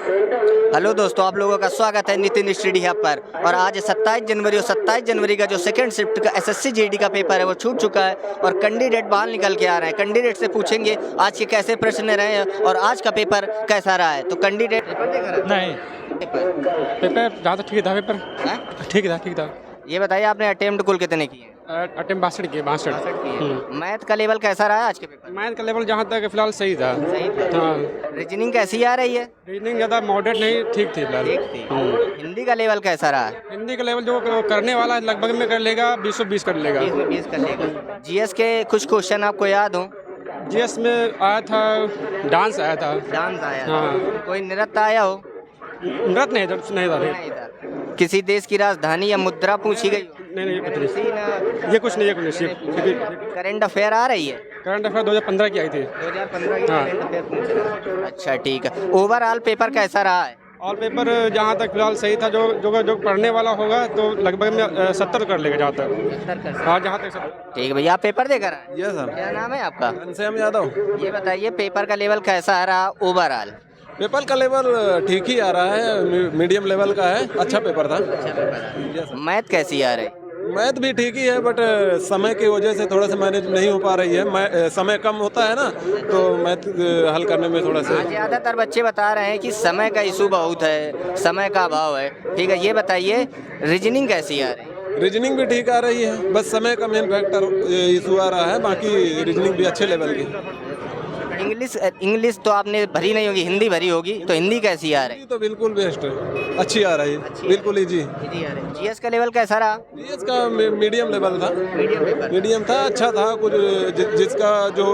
Hello दोस्तों, आप लोगों का स्वागत है नितिन स्टडी हब पर। और आज 27 जनवरी और 27 जनवरी का जो सेकंड शिफ्ट का एसएससी जीडी का पेपर है वो छूट चुका है और कैंडिडेट बाहर निकल के आ रहे हैं। कैंडिडेट से पूछेंगे आज के कैसे प्रश्न रहे हैं और आज का पेपर कैसा रहा है। तो कैंडिडेट नहीं पेपर ज़्यादा ठीक था। पेपर ठीक था। ये बताइए आपने अटेम्प्ट कुल कितने किए? अटेम्प्ट 62 मैथ का लेवल कैसा रहा है आज के पेपर? मैथ का लेवल जहाँ तक फिलहाल सही था। हाँ। रीजनिंग कैसी आ रही है? रीजनिंग ज़्यादा मॉडरेट नहीं, ठीक थी फिलहाल। हिंदी का लेवल कैसा रहा? हिंदी का लेवल जो करने वाला है लगभग में कर लेगा, 20 कर लेगा। 20 कर लेगा। जीएस के कुछ क्वेश्चन आपको याद हो? जीएस में आया था, डांस आया था। डांस आया था। हाँ। कोई नृत्य आया हो? नृत्य नहीं था। किसी देश की राजधानी या मुद्रा पूछी गई? नहीं ये कुछ नहीं। करंट अफेयर आ रही है? करंट अफेयर 2015 की आई थी। 2015 की करंट अफेयर पूछ रहे हैं। अच्छा ठीक है। ओवरऑल पेपर कैसा रहा है? ऑल पेपर जहाँ तक फिलहाल सही था। जो पढ़ने वाला होगा तो लगभग में 70 कर लेगा जहाँ तक। हाँ, जहाँ तक 70। ठीक है भैया, आप पेपर देकर आए? Yes sir. क्या नाम है आपका? घनश्याम यादव। ये बताइए पेपर का लेवल कैसा रहा ओवरऑल? पेपर का लेवल ठीक ही आ रहा है, मीडियम लेवल का है। अच्छा पेपर था। मैथ कैसी आ रही? मैथ भी ठीक ही है, बट समय की वजह से थोड़ा सा मैनेज नहीं हो पा रही है। समय कम होता है ना, तो मैथ हल करने में थोड़ा सा ज़्यादातर बच्चे बता रहे हैं कि समय का इशू बहुत है, समय का अभाव है। ठीक है, ये बताइए रीजनिंग कैसी आ रही? रीजनिंग भी ठीक आ रही है, बस समय का मेन फैक्टर इशू आ रहा है। बाकी रीजनिंग भी अच्छे लेवल की। इंग्लिश तो आपने भरी नहीं होगी, हिंदी भरी होगी, तो हिंदी कैसी आ रही? तो बिल्कुल बेस्ट है, अच्छी आ रही है, बिल्कुल इजी। जीएस का लेवल कैसा रहा? जीएस का मीडियम लेवल था। मीडियम था, अच्छा था। कुछ जिसका जो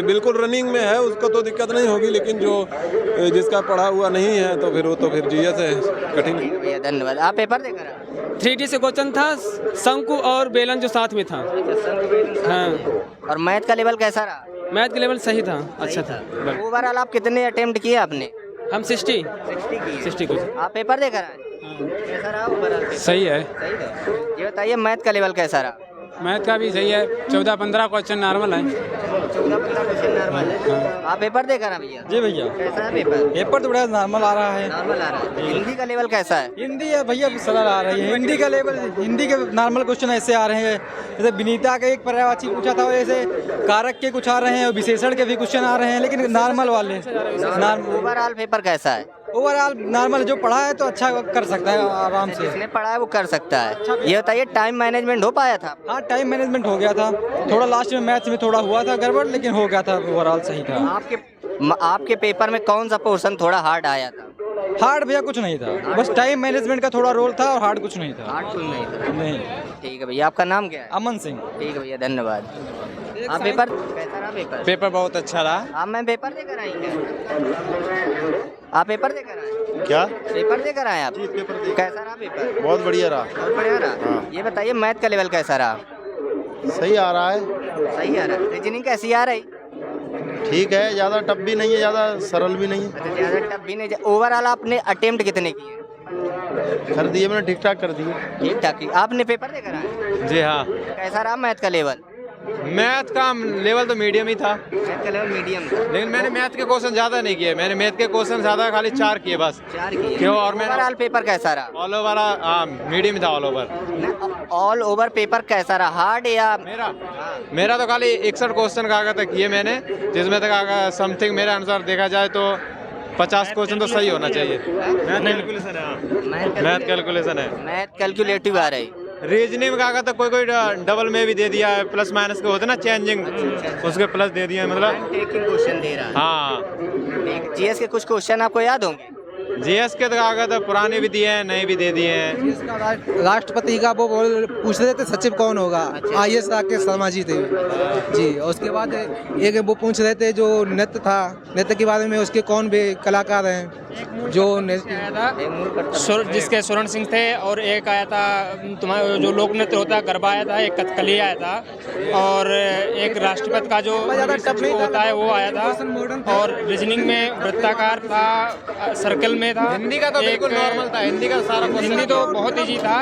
बिल्कुल रनिंग में है उसको तो दिक्कत नहीं होगी, लेकिन जो जिसका पढ़ा हुआ नहीं है तो फिर जीएस है कठिन। भैया धन्यवाद। आप पेपर देकर? 3D से क्वेश्चन था, शंकु और बेलन जो साथ में था। हाँ। और मैथ का लेवल कैसा रहा? मैथ का लेवल सही था, अच्छा था। ओवरऑल आप कितने अटेम्प्ट किए आपने? हम 60 क्वेश्चन। आप पेपर देकर आए? कैसा रहा ओवरऑल? सही है। ये बताइए मैथ का लेवल कैसा रहा? मैथ का भी सही है। 14-15 क्वेश्चन नॉर्मल है। 14-15 क्वेश्चन नॉर्मल है। आप पेपर देकर आए भैया? जी भैया। कैसा है पेपर? पेपर तो बड़ा नॉर्मल आ रहा है। नॉर्मल आ रहा है। हिंदी का लेवल कैसा है? हिंदी है भैया सरल आ रही है। हिंदी का लेवल, हिंदी के नॉर्मल क्वेश्चन ऐसे आ रहे हैं, जैसे विनीता का एक पर्यायवाची पूछा था, ऐसे कारक के कुछ आ रहे हैं और विशेषण के भी क्वेश्चन आ रहे हैं, लेकिन नॉर्मल वाले। ओवरऑल पेपर कैसा है? ओवरऑल नॉर्मल, जो पढ़ा है तो अच्छा कर सकता है आराम से। जिसने पढ़ा है वो कर सकता है। ये बताइए टाइम मैनेजमेंट हो पाया था? हाँ, टाइम मैनेजमेंट हो गया था। थोड़ा लास्ट में मैथ्स में थोड़ा हुआ था गड़बड़, लेकिन हो गया था। ओवरऑल सही था। आपके पेपर में कौन सा पोर्शन थोड़ा हार्ड आया था? हार्ड भैया कुछ नहीं था, बस टाइम मैनेजमेंट का थोड़ा रोल था और हार्ड कुछ नहीं था। हार्ड कुछ नहीं था। नहीं। ठीक है भैया, आपका नाम क्या है? अमन सिंह। ठीक है भैया, धन्यवाद। आप पेपर कैसा रहा? पेपर बहुत अच्छा रहा। आप मैं पेपर देकर आई क्या? आप पेपर देकर आए? क्या पेपर देकर आए आप? पेपर कैसा रहा पेपर? बहुत बढ़िया रहा। बहुत बढ़िया रहा। हाँ। ये बताइए मैथ का लेवल कैसा रहा? सही आ रहा है। सही आ रहा है। रीजनिंग कैसी आ रही? ठीक है, ज़्यादा टफ भी नहीं है, ज़्यादा सरल भी नहीं है। ज़्यादा टफ भी नहीं। ओवरऑल आपने अटेम्प्ट कितने किए? कर दिए मैंने, ठीक ठाक कर दिए। ठीक ठाक। आपने पेपर देकर आए? जी हाँ। कैसा रहा मैथ का लेवल? मैथ का लेवल तो मीडियम ही था, मैथ का लेवल मीडियम था। लेकिन मैंने मैथ के क्वेश्चन ज़्यादा नहीं किए। मैंने मैथ के क्वेश्चन ज़्यादा, खाली 4 किए बस। 4 किए। क्यों? और मैं ओवरऑल पेपर कैसा रहा? ऑल ओवर मीडियम था। All over all over paper कैसा रहा? हार्ड या? मेरा तो खाली 61 क्वेश्चन का तक किए मैंने, जिसमें तक समथिंग मेरे अनुसार देखा जाए तो 50 क्वेश्चन तो सही होना चाहिए। मैथ कैलकुलेशन है। मैथ कैलकुलेटिव आ रही। रीजनिंग का तो कोई डबल में भी दे दिया है, प्लस माइनस के होते ना चेंजिंग, उसके प्लस दे दिए, मतलब क्वेश्चन दे रहा है। हाँ। जीएस के कुछ क्वेश्चन आपको याद होंगे? जीएस के तो पुराने भी दिए हैं, नए भी दे दिए हैं। राष्ट्रपति का वो पूछ रहे थे सचिव कौन होगा। आईएएस राकेश शर्मा जी थे जी। और उसके बाद एक वो पूछ रहे थे जो नृत्य था, नृत्य के बारे में, उसके कौन भी कलाकार हैं जो जिसके स्वर्ण सिंह थे, और एक आया था तुम्हारा जो लोक नृत्य होता है गरबा आया था, एक कथकली आया था, और एक राष्ट्रपति का जो होता है वो आया था। और रीजनिंग में वृत्ताकार था, सर्कल में था। हिंदी का तो बिल्कुल नॉर्मल था। हिंदी का सारा हिंदी तो बहुत ईजी था।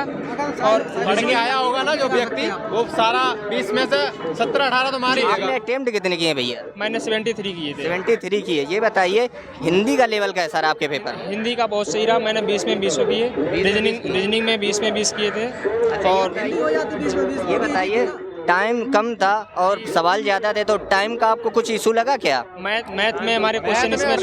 और पढ़ के आया होगा ना जो व्यक्ति, वो सारा 20 में से 17-18 तो मार ही आपने देगा। अटेम्प्ट कितने किए भैया? मैंने 73 किए थे। 73 किए। ये बताइए हिंदी का लेवल कैसा रहा आपके आपके पेपर? हिंदी का बहुत सही रहा, मैंने 20 में 20 किए। रीजनिंग में 20 में 20 किए थे। और ये बताइए, टाइम कम था और सवाल ज़्यादा थे, तो टाइम का आपको कुछ इशू लगा क्या? मैथ में हमारे क्वेश्चन इसमें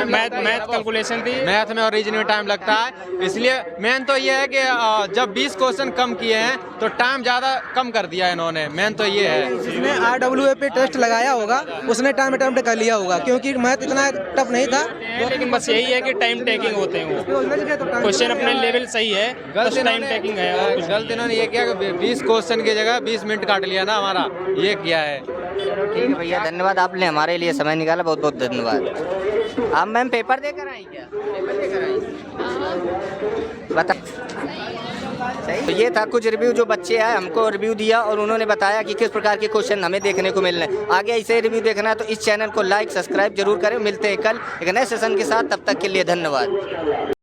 मैथ कैलकुलेशन थी। मैथ में और रीजनिंग में टाइम लगता है, इसलिए मेन तो ये है कि जब 20 क्वेश्चन कम किए हैं तो टाइम ज़्यादा कम कर दिया इन्होंने, मेन तो ये है। जिसने RWA पे टेस्ट लगाया होगा उसने टाइम अटेम्प्ट कर लिया होगा, क्योंकि मैथ इतना टफ नहीं था। लेकिन बस यही है कि टाइम टेकिंग होते हैं वो, क्वेश्चन अपने लेवल सही है, बस टाइम टेकिंग है। और कुछ गलत इन्होंने ये किया कि 20 क्वेश्चन की जगह 20 मिनट काट लिया ना हमारा, ये किया है। ठीक है भैया, धन्यवाद, आपने हमारे लिए समय निकाला, बहुत बहुत धन्यवाद। आप मैम पेपर देकर आई क्या? पेपर देकर आई, बता। सही। तो ये था कुछ रिव्यू, जो बच्चे आए हमको रिव्यू दिया और उन्होंने बताया कि किस प्रकार के क्वेश्चन हमें देखने को मिल रहे हैं। आगे ऐसे रिव्यू देखना है तो इस चैनल को लाइक सब्सक्राइब जरूर करें। मिलते हैं कल एक नए सेशन के साथ, तब तक के लिए धन्यवाद।